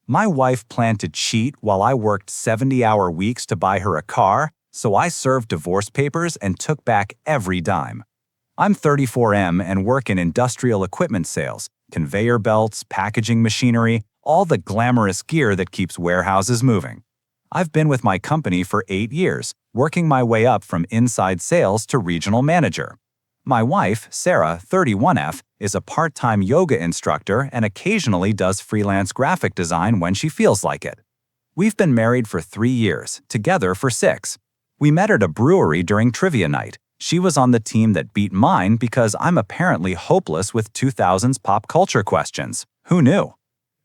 My wife planned to cheat while I worked 70-hour weeks to buy her a car, so I served divorce papers and took back every dime. I'm 34M and work in industrial equipment sales, conveyor belts, packaging machinery, all the glamorous gear that keeps warehouses moving. I've been with my company for 8 years, working my way up from inside sales to regional manager. My wife, Sarah, 31F, is a part-time yoga instructor and occasionally does freelance graphic design when she feels like it. We've been married for 3 years, together for 6. We met at a brewery during trivia night. She was on the team that beat mine because I'm apparently hopeless with 2000s pop culture questions. Who knew?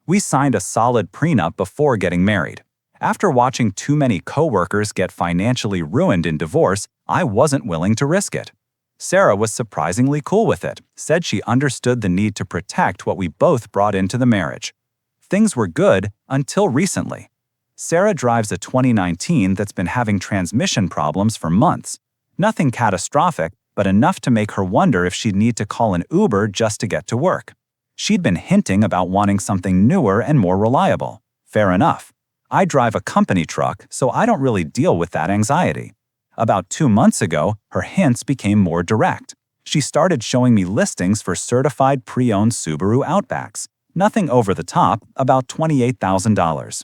We signed a solid prenup before getting married. After watching too many coworkers get financially ruined in divorce, I wasn't willing to risk it. Sarah was surprisingly cool with it, said she understood the need to protect what we both brought into the marriage. Things were good until recently. Sarah drives a 2019 that's been having transmission problems for months. Nothing catastrophic, but enough to make her wonder if she'd need to call an Uber just to get to work. She'd been hinting about wanting something newer and more reliable. Fair enough. I drive a company truck, so I don't really deal with that anxiety. About 2 months ago, her hints became more direct. She started showing me listings for certified pre-owned Subaru Outbacks. Nothing over the top, about $28,000.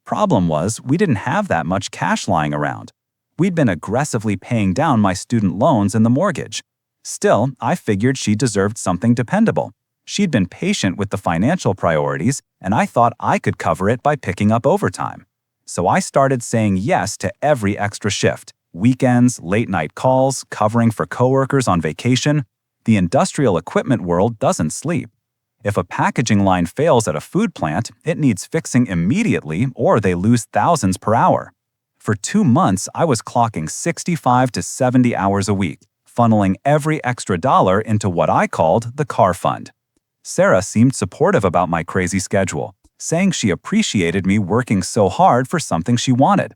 Problem was, we didn't have that much cash lying around. We'd been aggressively paying down my student loans and the mortgage. Still, I figured she deserved something dependable. She'd been patient with the financial priorities, and I thought I could cover it by picking up overtime. So I started saying yes to every extra shift. Weekends, late-night calls, covering for coworkers on vacation. The industrial equipment world doesn't sleep. If a packaging line fails at a food plant, it needs fixing immediately or they lose thousands per hour. For 2 months, I was clocking 65 to 70 hours a week, funneling every extra dollar into what I called the car fund. Sarah seemed supportive about my crazy schedule, saying she appreciated me working so hard for something she wanted.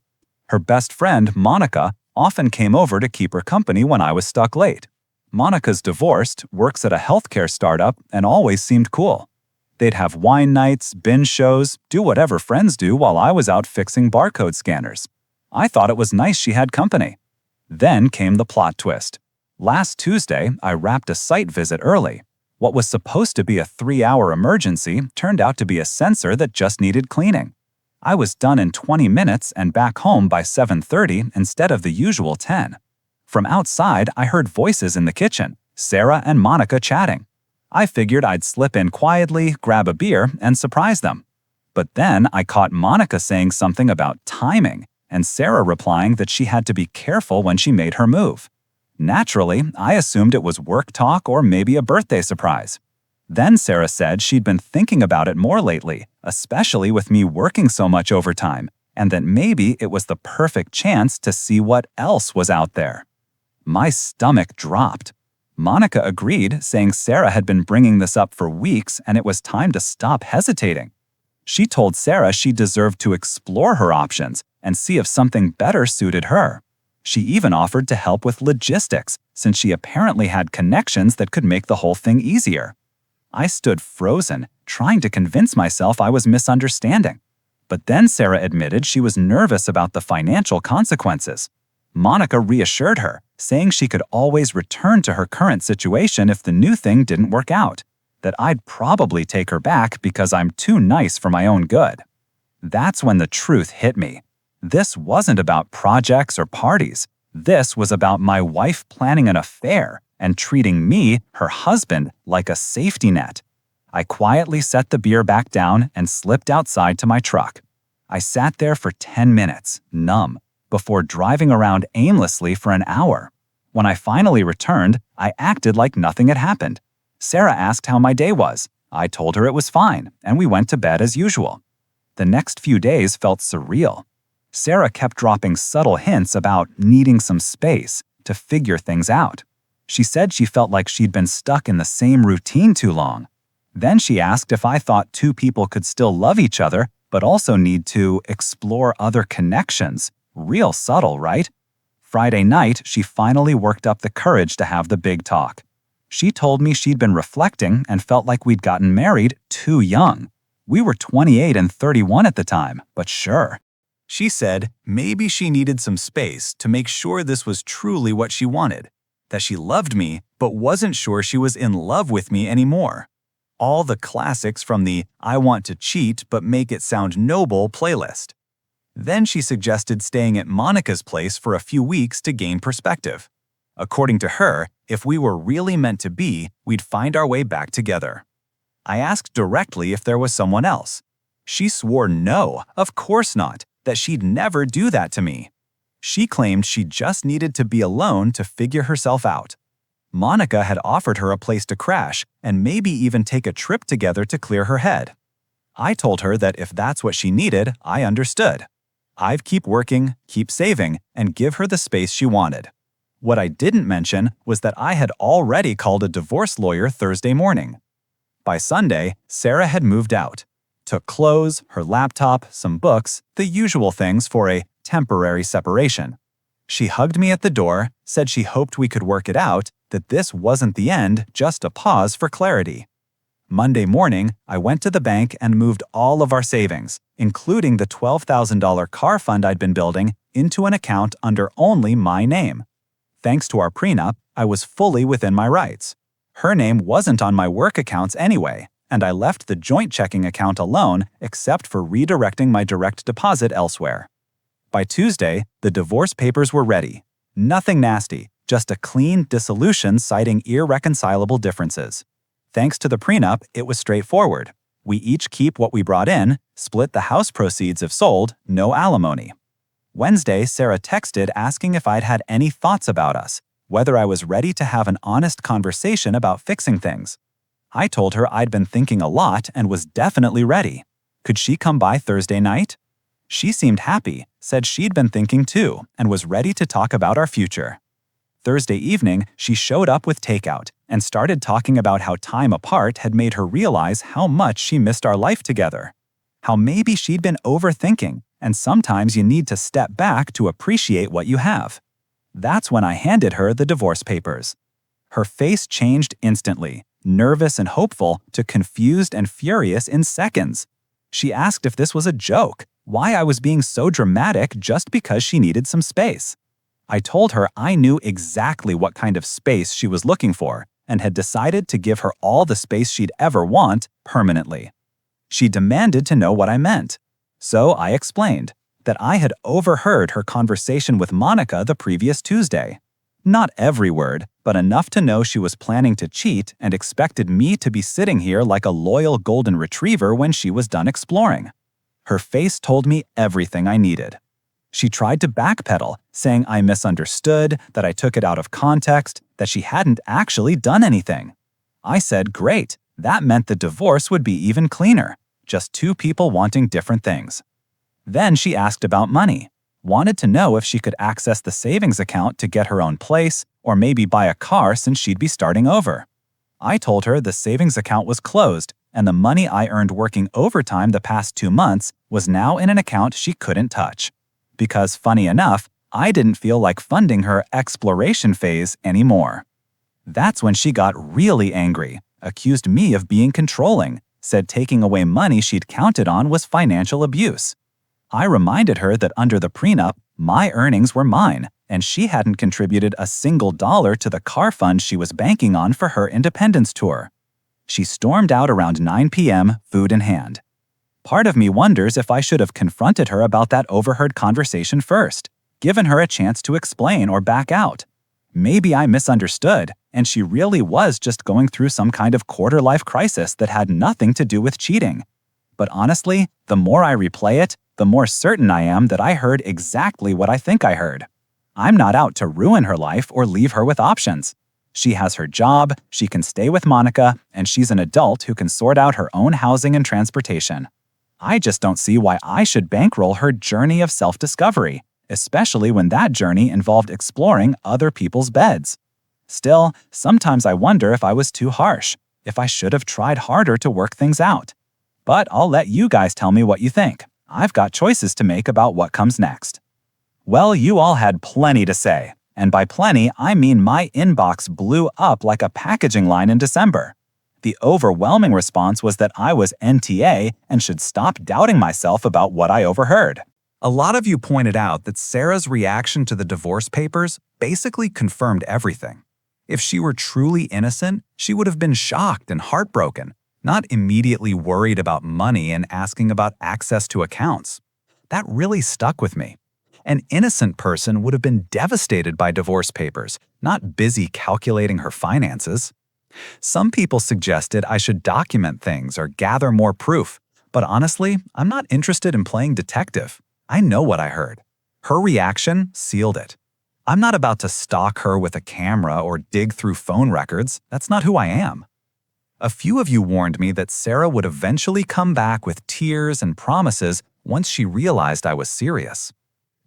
Her best friend, Monica, often came over to keep her company when I was stuck late. Monica's divorced, works at a healthcare startup, and always seemed cool. They'd have wine nights, binge shows, do whatever friends do while I was out fixing barcode scanners. I thought it was nice she had company. Then came the plot twist. Last Tuesday, I wrapped a site visit early. What was supposed to be a 3-hour emergency turned out to be a sensor that just needed cleaning. I was done in 20 minutes and back home by 7:30 instead of the usual 10. From outside, I heard voices in the kitchen, Sarah and Monica chatting. I figured I'd slip in quietly, grab a beer, and surprise them. But then I caught Monica saying something about timing, and Sarah replying that she had to be careful when she made her move. Naturally, I assumed it was work talk or maybe a birthday surprise. Then Sarah said she'd been thinking about it more lately, especially with me working so much overtime, and that maybe it was the perfect chance to see what else was out there. My stomach dropped. Monica agreed, saying Sarah had been bringing this up for weeks and it was time to stop hesitating. She told Sarah she deserved to explore her options and see if something better suited her. She even offered to help with logistics, since she apparently had connections that could make the whole thing easier. I stood frozen, trying to convince myself I was misunderstanding. But then Sarah admitted she was nervous about the financial consequences. Monica reassured her, saying she could always return to her current situation if the new thing didn't work out, that I'd probably take her back because I'm too nice for my own good. That's when the truth hit me. This wasn't about projects or parties. This was about my wife planning an affair and treating me, her husband, like a safety net. I quietly set the beer back down and slipped outside to my truck. I sat there for 10 minutes, numb, before driving around aimlessly for an hour. When I finally returned, I acted like nothing had happened. Sarah asked how my day was. I told her it was fine, and we went to bed as usual. The next few days felt surreal. Sarah kept dropping subtle hints about needing some space to figure things out. She said she felt like she'd been stuck in the same routine too long. Then she asked if I thought two people could still love each other, but also need to explore other connections. Real subtle, right? Friday night, she finally worked up the courage to have the big talk. She told me she'd been reflecting and felt like we'd gotten married too young. We were 28 and 31 at the time, but sure. She said maybe she needed some space to make sure this was truly what she wanted, that she loved me but wasn't sure she was in love with me anymore. All the classics from the I want to cheat but make it sound noble playlist. Then she suggested staying at Monica's place for a few weeks to gain perspective. According to her, if we were really meant to be, we'd find our way back together. I asked directly if there was someone else. She swore no, of course not, that she'd never do that to me. She claimed she just needed to be alone to figure herself out. Monica had offered her a place to crash and maybe even take a trip together to clear her head. I told her that if that's what she needed, I understood. I'd keep working, keep saving, and give her the space she wanted. What I didn't mention was that I had already called a divorce lawyer Thursday morning. By Sunday, Sarah had moved out, took clothes, her laptop, some books, the usual things for a temporary separation. She hugged me at the door, said she hoped we could work it out, that this wasn't the end, just a pause for clarity. Monday morning, I went to the bank and moved all of our savings, including the $12,000 car fund I'd been building, into an account under only my name. Thanks to our prenup, I was fully within my rights. Her name wasn't on my work accounts anyway, and I left the joint checking account alone except for redirecting my direct deposit elsewhere. By Tuesday, the divorce papers were ready. Nothing nasty, just a clean dissolution citing irreconcilable differences. Thanks to the prenup, it was straightforward. We each keep what we brought in, split the house proceeds if sold, no alimony. Wednesday, Sarah texted asking if I'd had any thoughts about us, whether I was ready to have an honest conversation about fixing things. I told her I'd been thinking a lot and was definitely ready. Could she come by Thursday night? She seemed happy, said she'd been thinking too, and was ready to talk about our future. Thursday evening, she showed up with takeout and started talking about how time apart had made her realize how much she missed our life together. How maybe she'd been overthinking, and sometimes you need to step back to appreciate what you have. That's when I handed her the divorce papers. Her face changed instantly, nervous and hopeful to confused and furious in seconds. She asked if this was a joke, why I was being so dramatic just because she needed some space. I told her I knew exactly what kind of space she was looking for and had decided to give her all the space she'd ever want permanently. She demanded to know what I meant. So I explained that I had overheard her conversation with Monica the previous Tuesday. Not every word, but enough to know she was planning to cheat and expected me to be sitting here like a loyal golden retriever when she was done exploring. Her face told me everything I needed. She tried to backpedal, saying I misunderstood, that I took it out of context, that she hadn't actually done anything. I said, great, that meant the divorce would be even cleaner, just two people wanting different things. Then she asked about money, wanted to know if she could access the savings account to get her own place, or maybe buy a car since she'd be starting over. I told her the savings account was closed, and the money I earned working overtime the past 2 months was now in an account she couldn't touch. Because, funny enough, I didn't feel like funding her exploration phase anymore. That's when she got really angry, accused me of being controlling, said taking away money she'd counted on was financial abuse. I reminded her that under the prenup, my earnings were mine, and she hadn't contributed a single dollar to the car fund she was banking on for her independence tour. She stormed out around 9 p.m., food in hand. Part of me wonders if I should have confronted her about that overheard conversation first, given her a chance to explain or back out. Maybe I misunderstood, and she really was just going through some kind of quarter-life crisis that had nothing to do with cheating. But honestly, the more I replay it, the more certain I am that I heard exactly what I think I heard. I'm not out to ruin her life or leave her with options. She has her job, she can stay with Monica, and she's an adult who can sort out her own housing and transportation. I just don't see why I should bankroll her journey of self-discovery, especially when that journey involved exploring other people's beds. Still, sometimes I wonder if I was too harsh, if I should have tried harder to work things out. But I'll let you guys tell me what you think. I've got choices to make about what comes next. Well, you all had plenty to say, and by plenty, I mean my inbox blew up like a packaging line in December. The overwhelming response was that I was NTA and should stop doubting myself about what I overheard. A lot of you pointed out that Sarah's reaction to the divorce papers basically confirmed everything. If she were truly innocent, she would have been shocked and heartbroken, not immediately worried about money and asking about access to accounts. That really stuck with me. An innocent person would have been devastated by divorce papers, not busy calculating her finances. Some people suggested I should document things or gather more proof, but honestly, I'm not interested in playing detective. I know what I heard. Her reaction sealed it. I'm not about to stalk her with a camera or dig through phone records. That's not who I am. A few of you warned me that Sarah would eventually come back with tears and promises once she realized I was serious.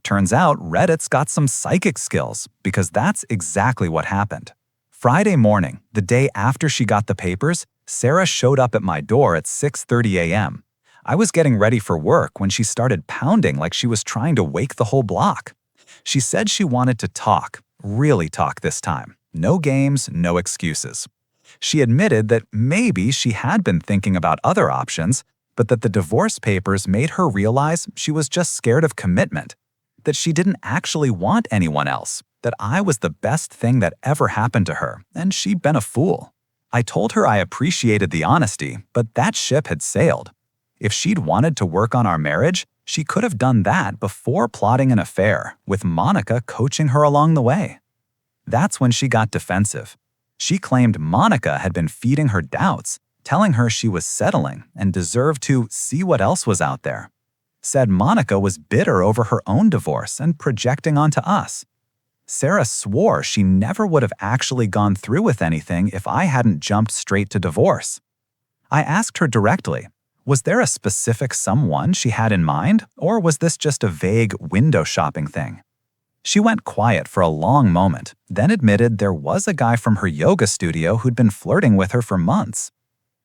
Turns out Reddit's got some psychic skills, because that's exactly what happened. Friday morning, the day after she got the papers, Sarah showed up at my door at 6:30 a.m. I was getting ready for work when she started pounding like she was trying to wake the whole block. She said she wanted to talk, really talk this time. No games, no excuses. She admitted that maybe she had been thinking about other options, but that the divorce papers made her realize she was just scared of commitment, that she didn't actually want anyone else, that I was the best thing that ever happened to her, and she'd been a fool. I told her I appreciated the honesty, but that ship had sailed. If she'd wanted to work on our marriage, she could have done that before plotting an affair, with Monica coaching her along the way. That's when she got defensive. She claimed Monica had been feeding her doubts, telling her she was settling and deserved to see what else was out there. Said Monica was bitter over her own divorce and projecting onto us. Sarah swore she never would have actually gone through with anything if I hadn't jumped straight to divorce. I asked her directly, was there a specific someone she had in mind, or was this just a vague window shopping thing? She went quiet for a long moment, then admitted there was a guy from her yoga studio who'd been flirting with her for months.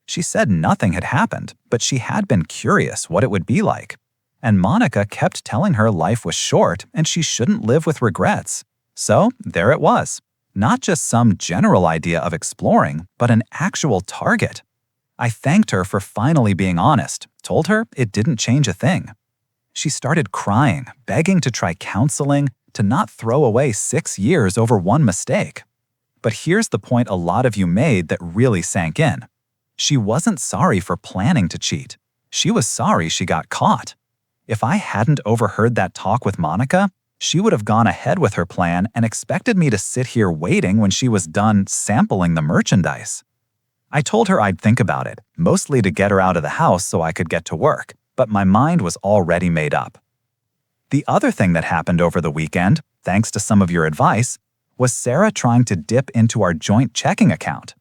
She said nothing had happened, but she had been curious what it would be like. And Monica kept telling her life was short and she shouldn't live with regrets. So there it was. Not just some general idea of exploring, but an actual target. I thanked her for finally being honest, told her it didn't change a thing. She started crying, begging to try counseling, to not throw away 6 years over one mistake. But here's the point a lot of you made that really sank in. She wasn't sorry for planning to cheat. She was sorry she got caught. If I hadn't overheard that talk with Monica, she would have gone ahead with her plan and expected me to sit here waiting when she was done sampling the merchandise. I told her I'd think about it, mostly to get her out of the house so I could get to work, but my mind was already made up. The other thing that happened over the weekend, thanks to some of your advice, was Sarah trying to dip into our joint checking account.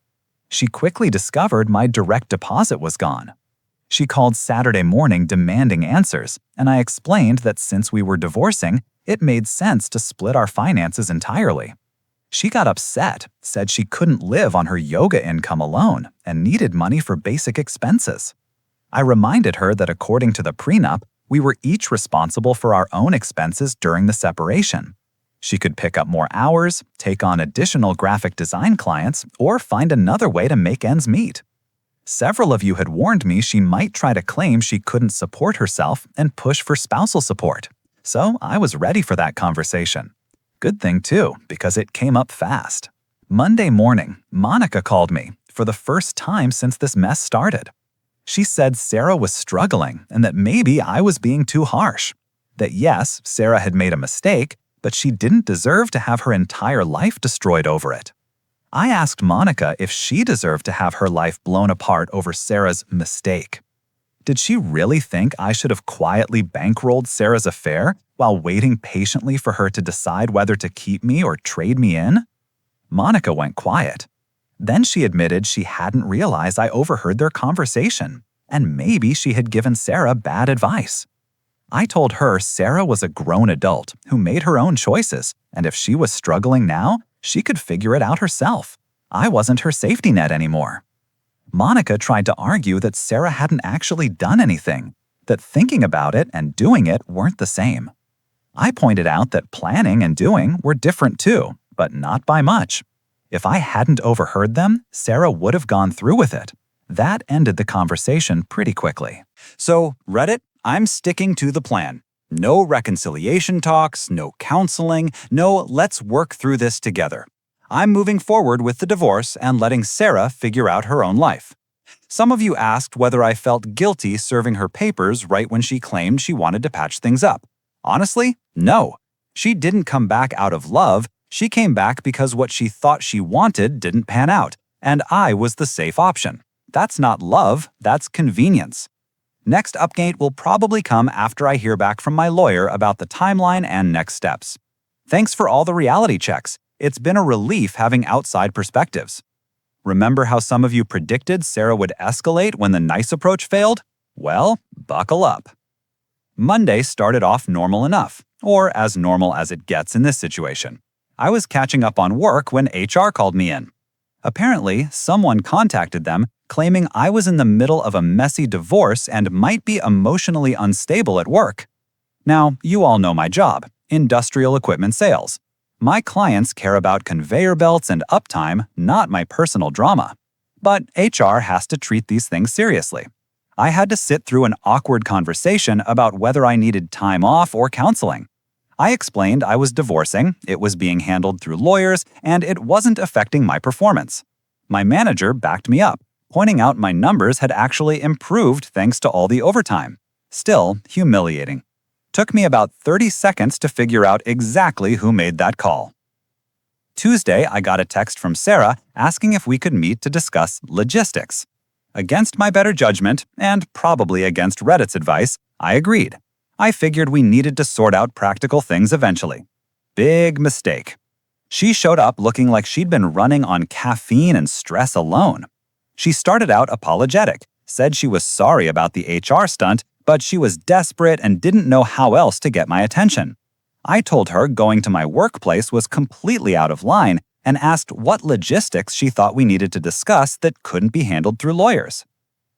She quickly discovered my direct deposit was gone. She called Saturday morning demanding answers, and I explained that since we were divorcing, it made sense to split our finances entirely. She got upset, said she couldn't live on her yoga income alone and needed money for basic expenses. I reminded her that according to the prenup, we were each responsible for our own expenses during the separation. She could pick up more hours, take on additional graphic design clients, or find another way to make ends meet. Several of you had warned me she might try to claim she couldn't support herself and push for spousal support. So I was ready for that conversation. Good thing too, because it came up fast. Monday morning, Monica called me for the first time since this mess started. She said Sarah was struggling and that maybe I was being too harsh. That yes, Sarah had made a mistake, but she didn't deserve to have her entire life destroyed over it. I asked Monica if she deserved to have her life blown apart over Sarah's mistake. Did she really think I should have quietly bankrolled Sarah's affair while waiting patiently for her to decide whether to keep me or trade me in? Monica went quiet. Then she admitted she hadn't realized I overheard their conversation, and maybe she had given Sarah bad advice. I told her Sarah was a grown adult who made her own choices, and if she was struggling now, she could figure it out herself. I wasn't her safety net anymore. Monica tried to argue that Sarah hadn't actually done anything, that thinking about it and doing it weren't the same. I pointed out that planning and doing were different too, but not by much. If I hadn't overheard them, Sarah would have gone through with it. That ended the conversation pretty quickly. So, Reddit, I'm sticking to the plan. No reconciliation talks, no counseling, no let's work through this together. I'm moving forward with the divorce and letting Sarah figure out her own life. Some of you asked whether I felt guilty serving her papers right when she claimed she wanted to patch things up. Honestly, no. She didn't come back out of love. She came back because what she thought she wanted didn't pan out, and I was the safe option. That's not love, that's convenience. Next update will probably come after I hear back from my lawyer about the timeline and next steps. Thanks for all the reality checks. It's been a relief having outside perspectives. Remember how some of you predicted Sarah would escalate when the nice approach failed? Well, buckle up. Monday started off normal enough, or as normal as it gets in this situation. I was catching up on work when HR called me in. Apparently, someone contacted them claiming I was in the middle of a messy divorce and might be emotionally unstable at work. Now, you all know my job, industrial equipment sales. My clients care about conveyor belts and uptime, not my personal drama. But HR has to treat these things seriously. I had to sit through an awkward conversation about whether I needed time off or counseling. I explained I was divorcing, it was being handled through lawyers, and it wasn't affecting my performance. My manager backed me up, pointing out my numbers had actually improved thanks to all the overtime. Still humiliating. Took me about 30 seconds to figure out exactly who made that call. Tuesday, I got a text from Sarah asking if we could meet to discuss logistics. Against my better judgment, and probably against Reddit's advice, I agreed. I figured we needed to sort out practical things eventually. Big mistake. She showed up looking like she'd been running on caffeine and stress alone. She started out apologetic, said she was sorry about the HR stunt, but she was desperate and didn't know how else to get my attention. I told her going to my workplace was completely out of line and asked what logistics she thought we needed to discuss that couldn't be handled through lawyers.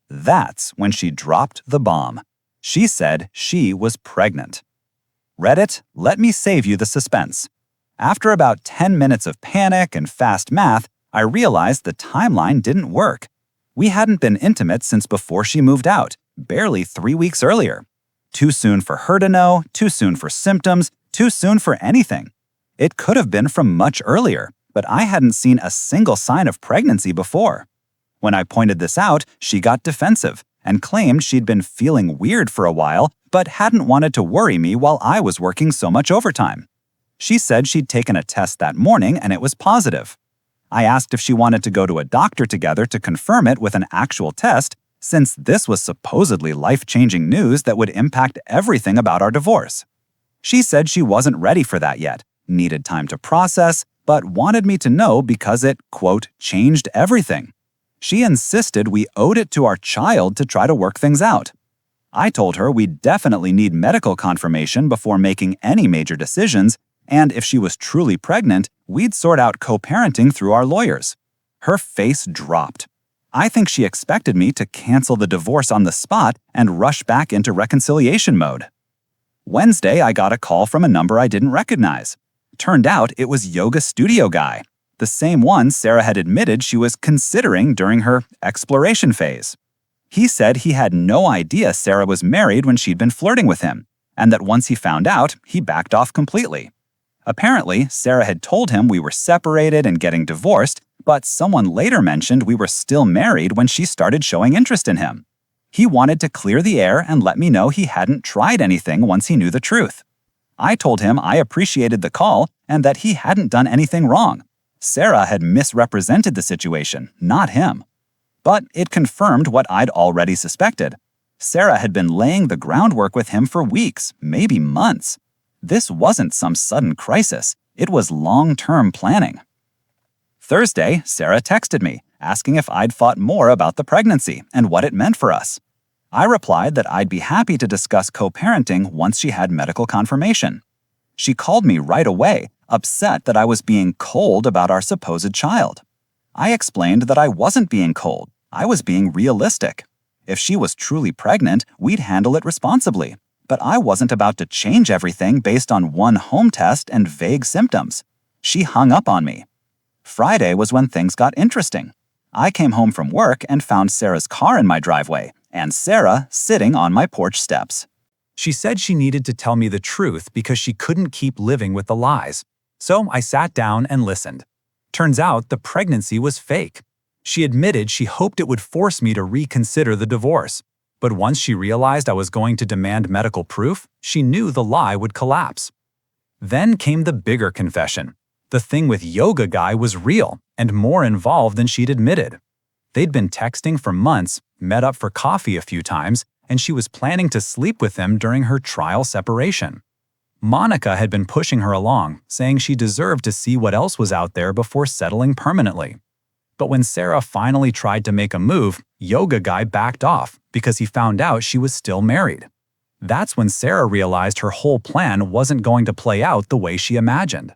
That's when she dropped the bomb. She said she was pregnant. Reddit, let me save you the suspense. After about 10 minutes of panic and fast math, I realized the timeline didn't work. We hadn't been intimate since before she moved out, barely 3 weeks earlier. Too soon for her to know, too soon for symptoms, too soon for anything. It could have been from much earlier, but I hadn't seen a single sign of pregnancy before. When I pointed this out, she got defensive and claimed she'd been feeling weird for a while, but hadn't wanted to worry me while I was working so much overtime. She said she'd taken a test that morning and it was positive. I asked if she wanted to go to a doctor together to confirm it with an actual test, since this was supposedly life-changing news that would impact everything about our divorce. She said she wasn't ready for that yet, needed time to process, but wanted me to know because it, quote, changed everything. She insisted we owed it to our child to try to work things out. I told her we'd definitely need medical confirmation before making any major decisions, and if she was truly pregnant, we'd sort out co-parenting through our lawyers. Her face dropped. I think she expected me to cancel the divorce on the spot and rush back into reconciliation mode. Wednesday, I got a call from a number I didn't recognize. Turned out it was Yoga Studio Guy, the same one Sarah had admitted she was considering during her exploration phase. He said he had no idea Sarah was married when she'd been flirting with him, and that once he found out, he backed off completely. Apparently, Sarah had told him we were separated and getting divorced, but someone later mentioned we were still married when she started showing interest in him. He wanted to clear the air and let me know he hadn't tried anything once he knew the truth. I told him I appreciated the call and that he hadn't done anything wrong. Sarah had misrepresented the situation, not him. But it confirmed what I'd already suspected. Sarah had been laying the groundwork with him for weeks, maybe months. This wasn't some sudden crisis. It was long-term planning. Thursday, Sarah texted me, asking if I'd thought more about the pregnancy and what it meant for us. I replied that I'd be happy to discuss co-parenting once she had medical confirmation. She called me right away, upset that I was being cold about our supposed child. I explained that I wasn't being cold. I was being realistic. If she was truly pregnant, we'd handle it responsibly. But I wasn't about to change everything based on one home test and vague symptoms. She hung up on me. Friday was when things got interesting. I came home from work and found Sarah's car in my driveway, and Sarah sitting on my porch steps. She said she needed to tell me the truth because she couldn't keep living with the lies. So I sat down and listened. Turns out the pregnancy was fake. She admitted she hoped it would force me to reconsider the divorce. But once she realized I was going to demand medical proof, she knew the lie would collapse. Then came the bigger confession. The thing with yoga guy was real and more involved than she'd admitted. They'd been texting for months, met up for coffee a few times, and she was planning to sleep with him during her trial separation. Monica had been pushing her along, saying she deserved to see what else was out there before settling permanently. But when Sarah finally tried to make a move, yoga guy backed off because he found out she was still married. That's when Sarah realized her whole plan wasn't going to play out the way she imagined.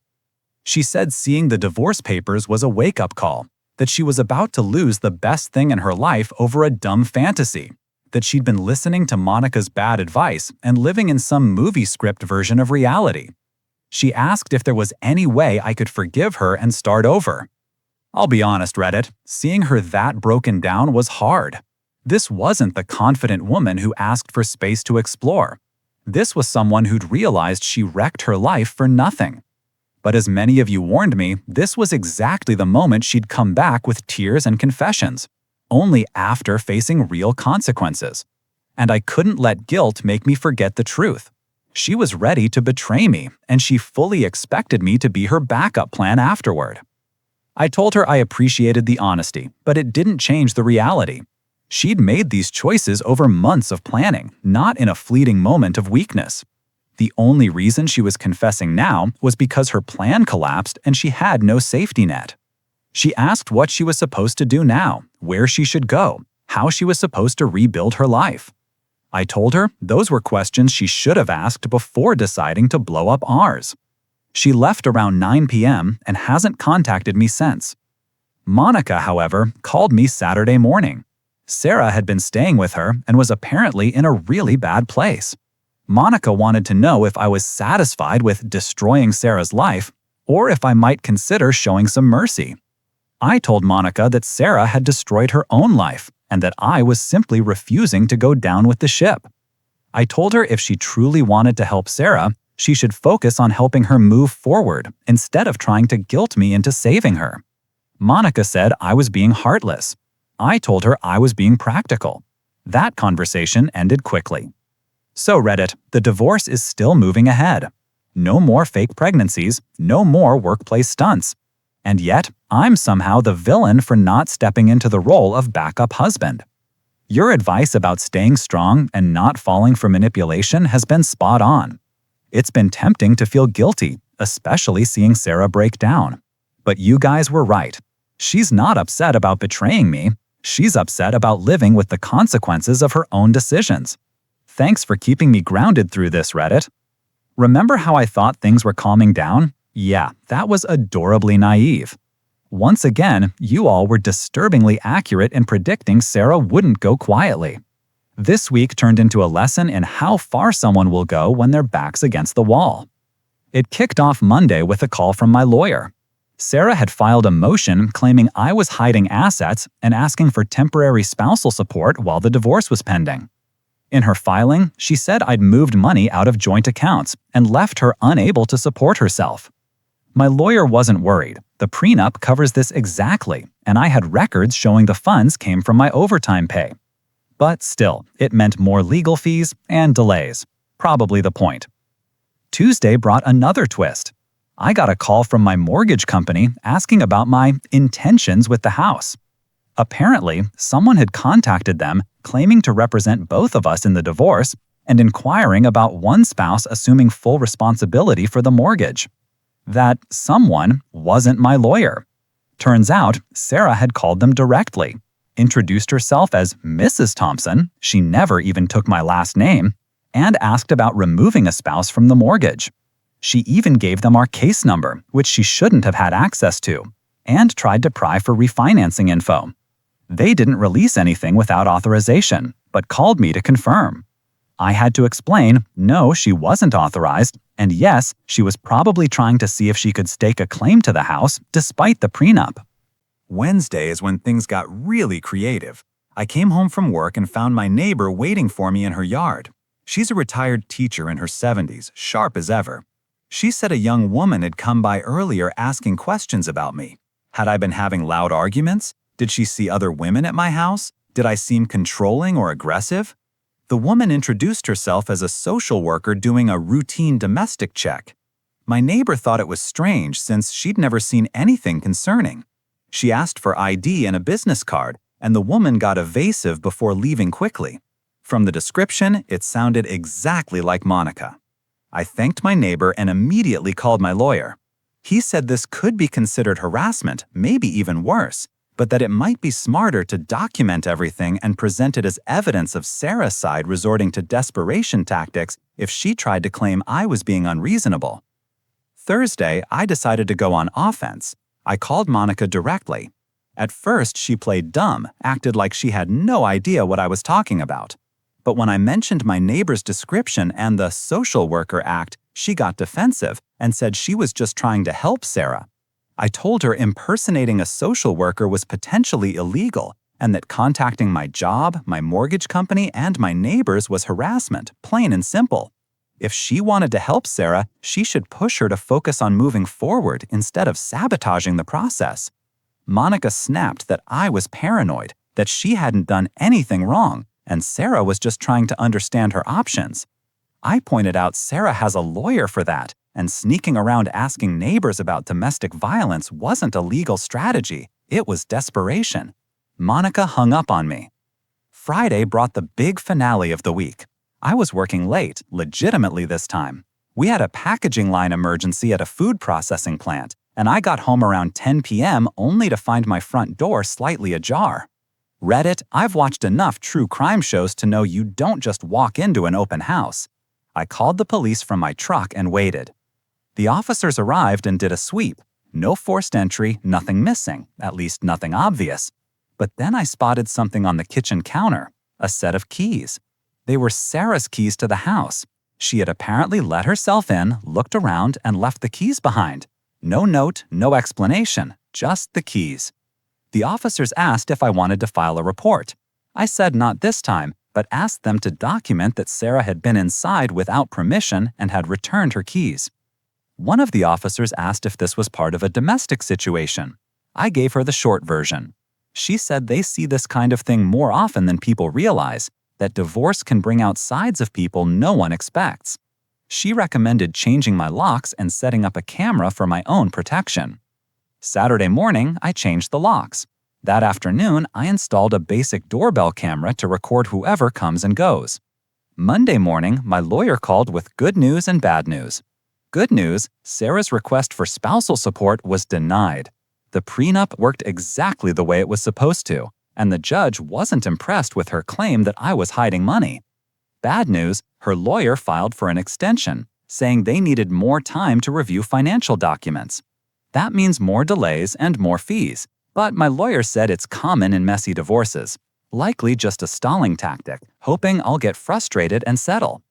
She said seeing the divorce papers was a wake-up call, that she was about to lose the best thing in her life over a dumb fantasy, that she'd been listening to Monica's bad advice and living in some movie script version of reality. She asked if there was any way I could forgive her and start over. I'll be honest, Reddit, seeing her that broken down was hard. This wasn't the confident woman who asked for space to explore. This was someone who'd realized she wrecked her life for nothing. But as many of you warned me, this was exactly the moment she'd come back with tears and confessions, only after facing real consequences. And I couldn't let guilt make me forget the truth. She was ready to betray me, and she fully expected me to be her backup plan afterward. I told her I appreciated the honesty, but it didn't change the reality. She'd made these choices over months of planning, not in a fleeting moment of weakness. The only reason she was confessing now was because her plan collapsed and she had no safety net. She asked what she was supposed to do now, where she should go, how she was supposed to rebuild her life. I told her those were questions she should have asked before deciding to blow up ours. She left around 9 p.m. and hasn't contacted me since. Monica, however, called me Saturday morning. Sarah had been staying with her and was apparently in a really bad place. Monica wanted to know if I was satisfied with destroying Sarah's life or if I might consider showing some mercy. I told Monica that Sarah had destroyed her own life and that I was simply refusing to go down with the ship. I told her if she truly wanted to help Sarah, she should focus on helping her move forward instead of trying to guilt me into saving her. Monica said I was being heartless. I told her I was being practical. That conversation ended quickly. So Reddit, the divorce is still moving ahead. No more fake pregnancies, no more workplace stunts. And yet, I'm somehow the villain for not stepping into the role of backup husband. Your advice about staying strong and not falling for manipulation has been spot on. It's been tempting to feel guilty, especially seeing Sarah break down. But you guys were right. She's not upset about betraying me. She's upset about living with the consequences of her own decisions. Thanks for keeping me grounded through this, Reddit. Remember how I thought things were calming down? Yeah, that was adorably naive. Once again, you all were disturbingly accurate in predicting Sarah wouldn't go quietly. This week turned into a lesson in how far someone will go when their back's against the wall. It kicked off Monday with a call from my lawyer. Sarah had filed a motion claiming I was hiding assets and asking for temporary spousal support while the divorce was pending. In her filing, she said I'd moved money out of joint accounts and left her unable to support herself. My lawyer wasn't worried. The prenup covers this exactly, and I had records showing the funds came from my overtime pay. But still, it meant more legal fees and delays. Probably the point. Tuesday brought another twist. I got a call from my mortgage company asking about my intentions with the house. Apparently, someone had contacted them claiming to represent both of us in the divorce and inquiring about one spouse assuming full responsibility for the mortgage. That someone wasn't my lawyer. Turns out, Sarah had called them directly, introduced herself as Mrs. Thompson, she never even took my last name, and asked about removing a spouse from the mortgage. She even gave them our case number, which she shouldn't have had access to, and tried to pry for refinancing info. They didn't release anything without authorization, but called me to confirm. I had to explain, no, she wasn't authorized, and yes, she was probably trying to see if she could stake a claim to the house despite the prenup. Wednesday is when things got really creative. I came home from work and found my neighbor waiting for me in her yard. She's a retired teacher in her 70s, sharp as ever. She said a young woman had come by earlier asking questions about me. Had I been having loud arguments? Did she see other women at my house? Did I seem controlling or aggressive? The woman introduced herself as a social worker doing a routine domestic check. My neighbor thought it was strange since she'd never seen anything concerning. She asked for ID and a business card, and the woman got evasive before leaving quickly. From the description, it sounded exactly like Monica. I thanked my neighbor and immediately called my lawyer. He said this could be considered harassment, maybe even worse, but that it might be smarter to document everything and present it as evidence of Sarah's side resorting to desperation tactics if she tried to claim I was being unreasonable. Thursday, I decided to go on offense. I called Monica directly. At first, she played dumb, acted like she had no idea what I was talking about. But when I mentioned my neighbor's description and the social worker act, she got defensive and said she was just trying to help Sarah. I told her impersonating a social worker was potentially illegal and that contacting my job, my mortgage company, and my neighbors was harassment, plain and simple. If she wanted to help Sarah, she should push her to focus on moving forward instead of sabotaging the process. Monica snapped that I was paranoid, that she hadn't done anything wrong, and Sarah was just trying to understand her options. I pointed out Sarah has a lawyer for that, and sneaking around asking neighbors about domestic violence wasn't a legal strategy, it was desperation. Monica hung up on me. Friday brought the big finale of the week. I was working late, legitimately this time. We had a packaging line emergency at a food processing plant, and I got home around 10 p.m. only to find my front door slightly ajar. Reddit, I've watched enough true crime shows to know you don't just walk into an open house. I called the police from my truck and waited. The officers arrived and did a sweep. No forced entry, nothing missing, at least nothing obvious. But then I spotted something on the kitchen counter, a set of keys. They were Sarah's keys to the house. She had apparently let herself in, looked around, and left the keys behind. No note, no explanation, just the keys. The officers asked if I wanted to file a report. I said not this time, but asked them to document that Sarah had been inside without permission and had returned her keys. One of the officers asked if this was part of a domestic situation. I gave her the short version. She said they see this kind of thing more often than people realize, that divorce can bring out sides of people no one expects. She recommended changing my locks and setting up a camera for my own protection. Saturday morning, I changed the locks. That afternoon, I installed a basic doorbell camera to record whoever comes and goes. Monday morning, my lawyer called with good news and bad news. Good news, Sarah's request for spousal support was denied. The prenup worked exactly the way it was supposed to, and the judge wasn't impressed with her claim that I was hiding money. Bad news, her lawyer filed for an extension, saying they needed more time to review financial documents. That means more delays and more fees, but my lawyer said it's common in messy divorces, likely just a stalling tactic, hoping I'll get frustrated and settle.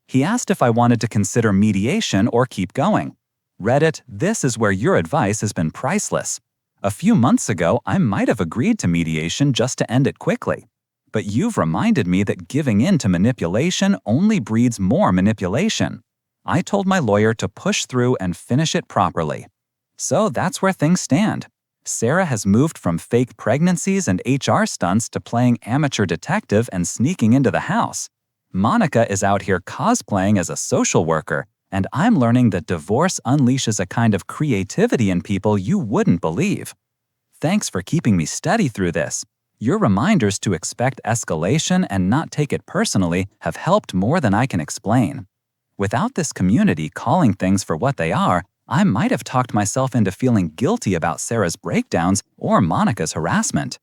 He asked if I wanted to consider mediation or keep going. Reddit, this is where your advice has been priceless. A few months ago, I might have agreed to mediation just to end it quickly. But you've reminded me that giving in to manipulation only breeds more manipulation. I told my lawyer to push through and finish it properly. So that's where things stand. Sarah has moved from fake pregnancies and HR stunts to playing amateur detective and sneaking into the house. Monica is out here cosplaying as a social worker, and I'm learning that divorce unleashes a kind of creativity in people you wouldn't believe. Thanks for keeping me steady through this. Your reminders to expect escalation and not take it personally have helped more than I can explain. Without this community calling things for what they are, I might have talked myself into feeling guilty about Sarah's breakdowns or Monica's harassment.